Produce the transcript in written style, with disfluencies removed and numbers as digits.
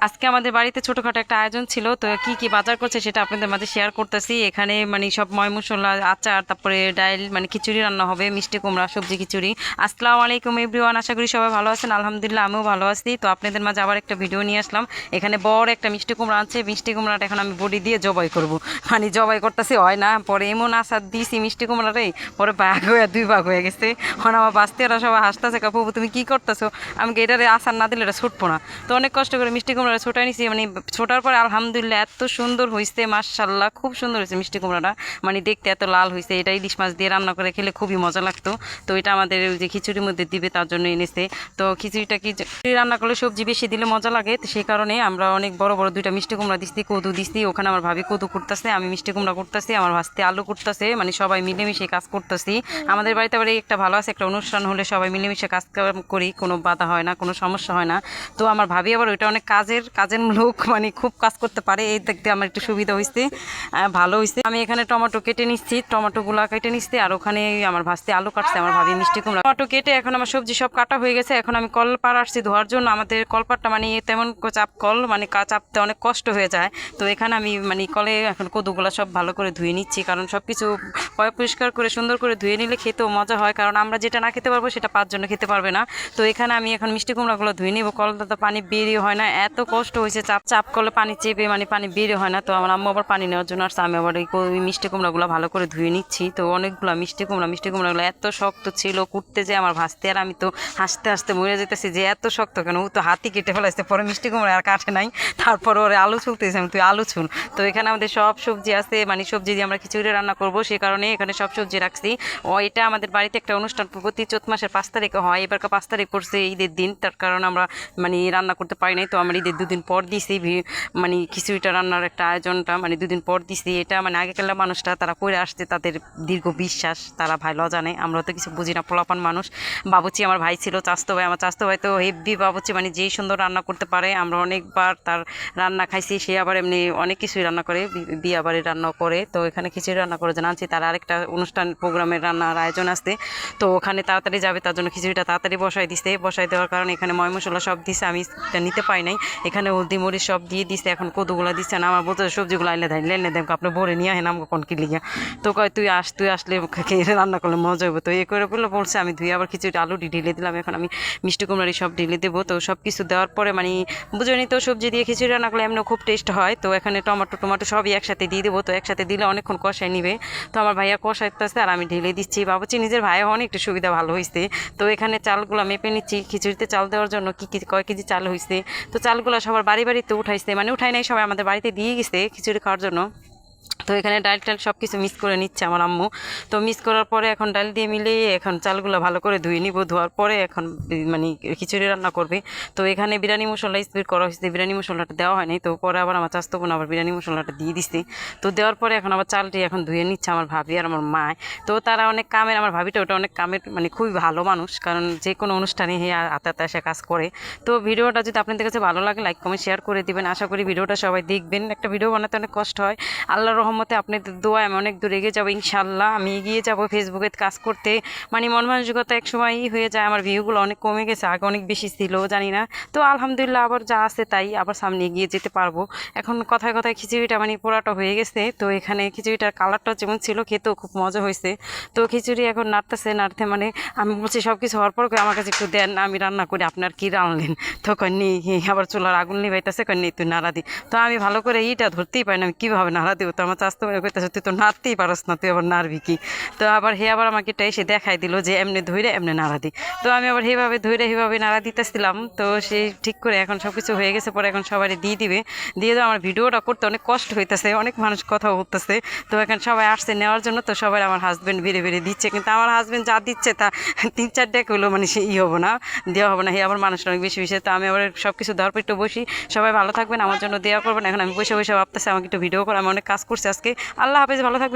আজকে আমাদের বাড়িতে ছোটখাটো একটা আয়োজন ছিল, তো কি কি বাজার করছে সেটা আপনাদের মাঝে শেয়ার করতেছি। এখানে মানে সব ময় মশলা, আচার, তারপরে ডাল, মানে খিচুড়ি রান্না হবে, মিষ্টি কুমড়া, সবজি খিচুড়ি। আসসালামু আলাইকুম এভরিওয়ান, আশা করি সবাই ভালো আছেন। আলহামদুলিল্লাহ আমিও ভালো আছি। তো আপনাদের মাঝে আবার একটা ভিডিও নিয়ে আসলাম। এখানে বড় একটা মিষ্টি কুমড়া আছে, মিষ্টি কুমড়াটা এখন আমি বড়ি দিয়ে জবাই করব। মানে জবাই করতেছি হয় না, পরে এমন আচার দিয়েছি মিষ্টি কুমড়াটাই, পরে ভাগ হয়ে দুই ভাগ হয়ে গেছে। এখন আমার বাস্তিরা সবাই হাসতেছে, কাপু তুমি কি করতেছো, আমি এটারে আচার না দিলে এটা ছুটবো না। তো অনেক কষ্ট করে মিষ্টি কুমড়া ছোটাই নিছি, মানে ছোটার পরে আলহামদুলিল্লাহ এত সুন্দর হয়েছে, মাশাআল্লাহ খুব সুন্দর হয়েছে মিষ্টি কুমড়াটা। মানে দেখতে এত লাল হয়েছে, এটা ইলিশ মাছ দিয়ে রান্না করে খেলে খুবই মজা লাগতো। তো এটা আমাদের ওই যে খিচুড়ির মধ্যে দিবে তার জন্য এনেছে। তো খিচুড়িটা কি রান্না করলে সবজি বেশি দিলে মজা লাগে, তো সেই কারণে আমরা অনেক বড় বড় দুইটা মিষ্টি কুমড়া দিচ্ছি, কদু দিচ্ছি। ওখানে আমার ভাবি কদু করতেছে, আমি মিষ্টি কুমড়া করতেছি, আমার ভাস্তে আলু করতেছে। মানে সবাই মিলেমিশে কাজ করতেছি। আমাদের বাড়িতে আবার একটা ভালো আছে, একটা অনুষ্ঠান হলে সবাই মিলেমিশে কাজ করি, কোনো বাধা হয় না, কোনো সমস্যা হয় না। তো আমার ভাবি আবার ওইটা অনেক কাজের লোক, মানে খুব কাজ করতে পারে, এই দেখতে আমার একটু সুবিধা হয়েছে, ভালো হয়েছে। আমি এখানে টমেটো কেটে নিচ্ছি, টমেটোগুলা কেটে নিচ্ছি, আর ওখানে আমার ভাস্তে আলু কাটছে আমার ভাবি মিষ্টি কুমড়া। টমেটো কেটে এখন আমার সবজি সব কাটা হয়ে গেছে। এখন আমি কলপাড় আসছি ধোয়ার জন্য। আমাদের কলপাড়টা মানে তেমন চাপ কল, মানে চাপতে অনেক কষ্ট হয়ে যায়। তো এখানে আমি মানে কলে এখন কদুগুলা সব ভালো করে ধুয়ে নিচ্ছি, কারণ সব কিছু পরিষ্কার করে সুন্দর করে ধুয়ে নিলে খেতেও মজা হয়, কারণ আমরা যেটা না খেতে পারবো সেটা পাঁচজনে খেতে পারবে না। তো এখানে আমি এখন মিষ্টি কুমড়াগুলো ধুয়ে নিব। কলটা তো পানি বেরিয়ে হয় না, এত কষ্ট হয়েছে, চাপ চাপ করলে পানি চেপে মানে পানি বেরিয়ে হয় না। তো আমার আম্মু আবার পানি নেওয়ার জন্য আসছে, আমি আবার ওই মিষ্টি কুমড়াগুলো ভালো করে ধুয়ে নিচ্ছি। তো অনেকগুলো মিষ্টি কুমড়াগুলো এত শক্ত ছিল, কুটতে যে আমার ভাসতে আর আমি তো হাসতে হাসতে মরে যেতেছি যে এত শক্ত কেন, ও তো হাতি কেটে ফেলাইছে। পরে মিষ্টি কুমড়া আর কাটে নাই, তারপর ওরে আলু ছুলতেছে, আমি তুই আলু ছুল। তো এখানে আমাদের সব সবজি আছে, মানে সবজি দিয়ে আমরা খিচুড়ি রান্না করবো, সেই কারণে এখানে সব সবজি রাখছি। ও এটা আমাদের বাড়িতে একটা অনুষ্ঠান প্রতি চৈত মাসের 5 তারিখে হয়। এবারকার 5 তারিখ পড়ছে ঈদের দিন, তার কারণে আমরা মানে রান্না করতে পারি নাই। তো আমার ঈদের দুদিন পর দিছি মানে খিচুড়িটা রান্নার একটা আয়োজনটা, মানে দুদিন পর দিছি। এটা মানে আগেকার মানুষটা তারা করে আসছে, তাদের দীর্ঘ বিশ্বাস, তারা ভালো জানে, আমরা তো কিছু বুঝি না, পোলাপান মানুষ। বাবুচি আমার ভাই ছিল, চাস্তো ভাই, আমার চাস্তো ভাই তো হেভি বাবুচি, মানে যেই সুন্দর রান্না করতে পারে। আমরা অনেকবার তার রান্না খাইছি। সে আবার এমনি অনেক কিছুই রান্না করে, বিয়া বাড়ির রান্না করে। তো এখানে খিচুড়ি রান্না করে জানাচ্ছি, তার আরেকটা অনুষ্ঠান প্রোগ্রামের রান্নার আয়োজন আছে, তো ওখানে তাড়াতাড়ি যাবে, তার জন্য খিচুড়িটা তাড়াতাড়ি বসাই দেওয়ার কারণে এখানে ময় মশলা সব দিছে, আমি নিতে পাই নাই। এখানে হলদি মরিচ সব দিয়ে দিছে, এখন কদুগুলা দিচ্ছে না। আমার বলতে সবজিগুলো লেনে দেন, আপনি ভরে নিয়ে আসেন আমাকে কোন কি লিগা। তো কয় তুই আসলে রান্না করলে মজা হইব। তো এ করে বলছে, আমি ধুয়ে আবার খিচুড়ি আলু ঢেলে দিলাম। এখন আমি মিষ্টি কুমড়ারি সব ঢেলে দেবো। তো সব কিছু দেওয়ার পরে মানে বুঝেনি তো, সবজি দিয়ে খিচুড়ি রান্না করলে এমনি খুব টেস্ট হয়। তো এখানে টমেটো সবই একসাথে দিয়ে দেবো। তো একসাথে দিলে অনেকক্ষণ কষাই নিবে। তো আমার ভাইয়া কষাইতেছে আর আমি ঢেলে দিচ্ছি। বাবুচি নিজের ভাইয়া অনেক একটু সুবিধা ভালো হয়েছে। তো এখানে চালগুলো মেপে নিচ্ছি, খিচুড়িতে চাল দেওয়ার জন্য কয় কেজি চাল হয়েছে। তো চালগুলো সবার বাড়িতে উঠাইছে, মানে উঠাই নাই, সবাই আমাদের বাড়িতে দিয়ে গেছে খিচুড়ি খাওয়ার জন্য। তো এখানে ডাল টাল সব কিছু মিক্স করে নিচ্ছে আমার আম্মু। তো মিক্স করার পরে এখন ডাল দিয়ে মিলিয়ে এখন চালগুলো ভালো করে ধুয়ে নিব। ধোয়ার পরে এখন মানে খিচুড়ি রান্না করবে। তো এখানে বিরিয়ানি মশলা স্প্রে করা হয়েছে, বিরিয়ানি মশলাটা দেওয়া হয় নাই। তো পরে আবার আমার চাস্তো বোন আবার বিরিয়ানি মশলাটা দিয়ে দিছে। তো দেওয়ার পরে এখন আবার চালটি এখন ধুয়ে নিচ্ছে আমার ভাবি আর আমার মা। তো তারা অনেক কামের, আমার ভাবিটা ওটা অনেক কামের, মানে খুবই ভালো মানুষ, কারণ যে কোনো অনুষ্ঠানে হাতে হাতে এসে কাজ করে। তো ভিডিওটা যদি আপনাদের কাছে ভালো লাগে লাইক কমেন্ট শেয়ার করে দিবেন। আশা করি ভিডিওটা সবাই দেখবেন। একটা ভিডিও বানাতে অনেক কষ্ট হয়, আল্লাহর রহমতে আপনাদের দোয়ায় আমি অনেক দূর এগিয়ে যাবো ইনশাল্লাহ। আমি এগিয়ে যাবো ফেসবুকে কাজ করতে। মানে মন মানসিকতা এক সময় হয়ে যায়, আমার ভিউগুলো অনেক কমে গেছে, আগে অনেক বেশি ছিল জানি না। তো আলহামদুলিল্লাহ আবার যা আছে তাই, আবার সামনে এগিয়ে যেতে পারবো। এখন কথায় কথায় খিচুড়িটা মানে পোড়াটা হয়ে গেছে। তো এখানে খিচুড়িটার কালারটা যেমন ছিল, খেতেও খুব মজা হয়েছে। তো খিচুড়ি এখন নাড়তে মানে আমি বলছি সব কিছু হওয়ার পর আমার কাছে একটু দেন, আমি রান্না করি, আপনার কি রান্নলেন। তো কন্যা আবার চুলার আগুন নিবাইতেছে, কন্যা তুই নাড়া দি। তো আমি ভালো করে এইটা ধরতেই পারি না, আমি কীভাবে নাড়া দিব। তো আমার চাস্তো কইতেছে তুই তো নাড়তেই পারস না, তুই আবার নাড়বি কি। তো আবার আবার আমাকে এটা এসে দেখাই দিল যে এমনি ধরে এমনি নাড়া দি। তো আমি আবার সেভাবে নাড়া দিতেছিলাম। তো সেই ঠিক করে এখন সব কিছু হয়ে গেছে, পরে এখন সবাই দিয়ে দাও। আমার ভিডিওটা করতে অনেক কষ্ট হইতেছে, অনেক মানুষ কথা বলতেছে। তো এখন সবাই আসছে নেওয়ার জন্য। তো সবাই আমার হাজব্যান্ড বেড়ে দিচ্ছে, কিন্তু আমার হাজব্যান্ড যা দিচ্ছে তা 3-4 ডেক হলো, মানে সে হবো না, দেওয়া হবে না। আবার মানুষটা অনেক বেশি। তো আমি আবার সব কিছু দেওয়ার পর একটু বসি। সবাই ভালো থাকবেন, আমার জন্য দেওয়া করবেন। এখন আমি বসে ভাবতেছি আমাকে একটু ভিডিও করে, আমি অনেক কাজ করছি আজকে। আল্লাহ হাফেজ, ভালো থাকবেন।